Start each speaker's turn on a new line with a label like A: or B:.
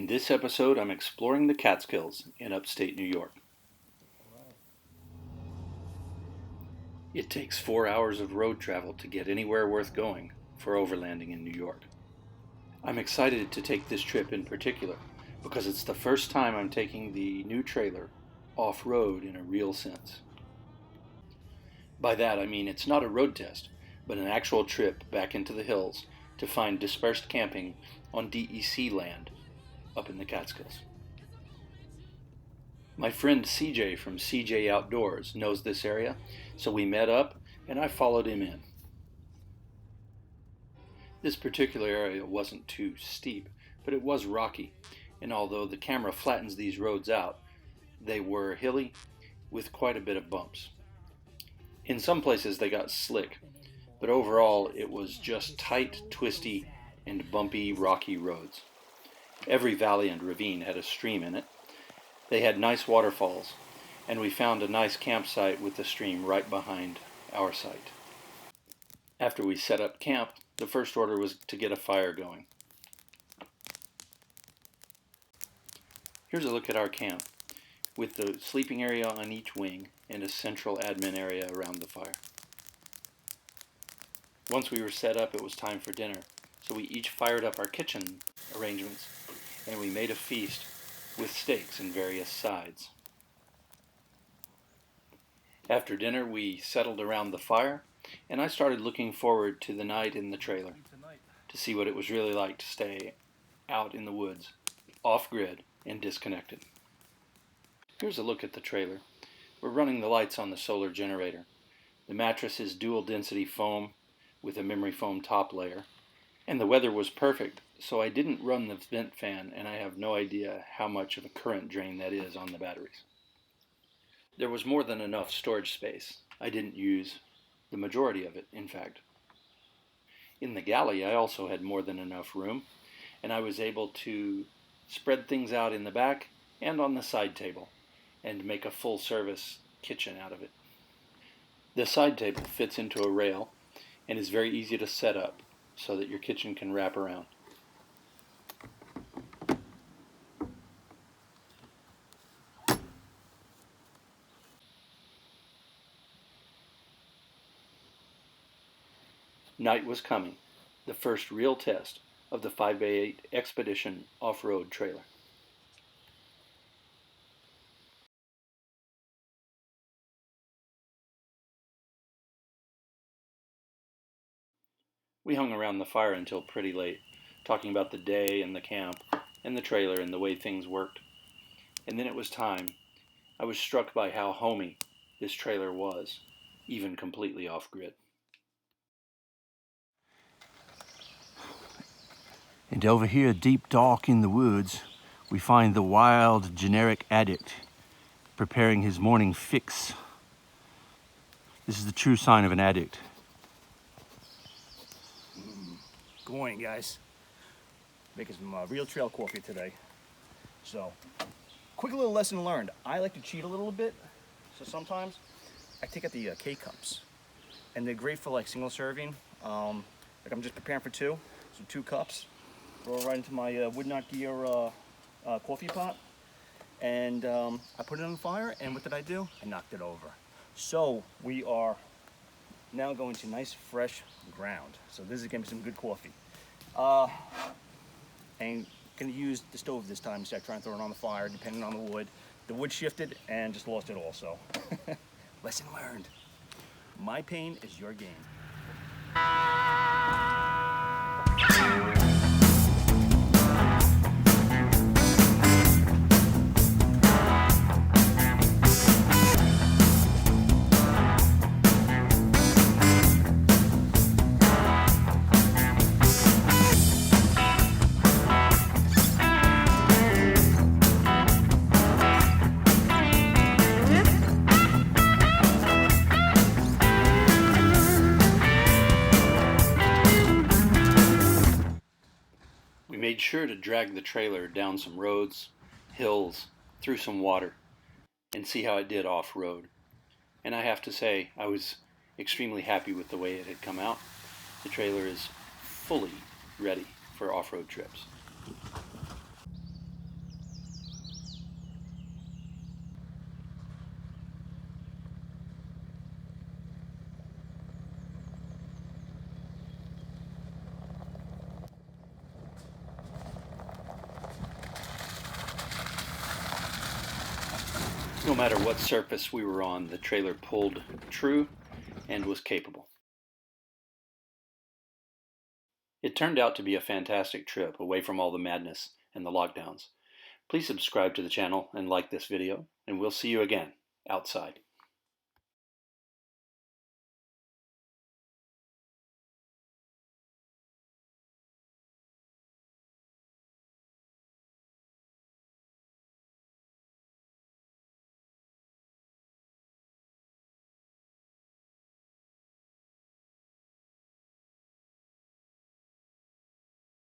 A: In this episode, I'm exploring the Catskills in upstate New York. It takes 4 hours of road travel to get anywhere worth going for overlanding in New York. I'm excited to take this trip in particular because it's the first time I'm taking the new trailer off-road in a real sense. By that I mean it's not a road test, but an actual trip back into the hills to find dispersed camping on DEC land up in the Catskills. My friend CJ from CJ Outdoors knows this area, so we met up and I followed him in. This particular area wasn't too steep, but it was rocky, and although the camera flattens these roads out, they were hilly with quite a bit of bumps. In some places they got slick, but overall it was just tight, twisty, and bumpy, rocky roads. Every valley and ravine had a stream in it. They had nice waterfalls, and we found a nice campsite with the stream right behind our site. After we set up camp, the first order was to get a fire going. Here's a look at our camp, with the sleeping area on each wing and a central admin area around the fire. Once we were set up, it was time for dinner, so we each fired up our kitchen arrangements, and we made a feast with steaks and various sides. After dinner, we settled around the fire, and I started looking forward to the night in the trailer to see what it was really like to stay out in the woods, off-grid, and disconnected. Here's a look at the trailer. We're running the lights on the solar generator. The mattress is dual density foam with a memory foam top layer, and the weather was perfect, so I didn't run the vent fan, and I have no idea how much of a current drain that is on the batteries. There was more than enough storage space. I didn't use the majority of it, in fact. In the galley, I also had more than enough room, and I was able to spread things out in the back and on the side table, and make a full-service kitchen out of it. The side table fits into a rail and is very easy to set up so that your kitchen can wrap around. Night was coming, the first real test of the 5x8 Expedition off-road trailer. We hung around the fire until pretty late, talking about the day and the camp and the trailer and the way things worked. And then it was time. I was struck by how homey this trailer was, even completely off-grid.
B: And over here, deep dark in the woods, we find the wild generic addict preparing his morning fix. This is the true sign of an addict.
C: Good morning, guys. Making some real trail coffee today. So, quick little lesson learned. I like to cheat a little bit, so sometimes I take out the K-cups, and they're great for like single serving. Like I'm just preparing for two, so 2 cups. Throw it right into my Wood Not Gear coffee pot, and I put it on the fire. And what did I do? I knocked it over. So we are now going to nice fresh ground. So this is gonna be some good coffee. And gonna use the stove this time instead of trying to throw it on the fire, depending on the wood. The wood shifted and just lost it all, so. Lesson learned. My pain is your gain.
A: We made sure to drag the trailer down some roads, hills, through some water, and see how it did off-road. And I have to say, I was extremely happy with the way it had come out. The trailer is fully ready for off-road trips. No matter what surface we were on, the trailer pulled true and was capable. It turned out to be a fantastic trip away from all the madness and the lockdowns. Please subscribe to the channel and like this video, and we'll see you again outside.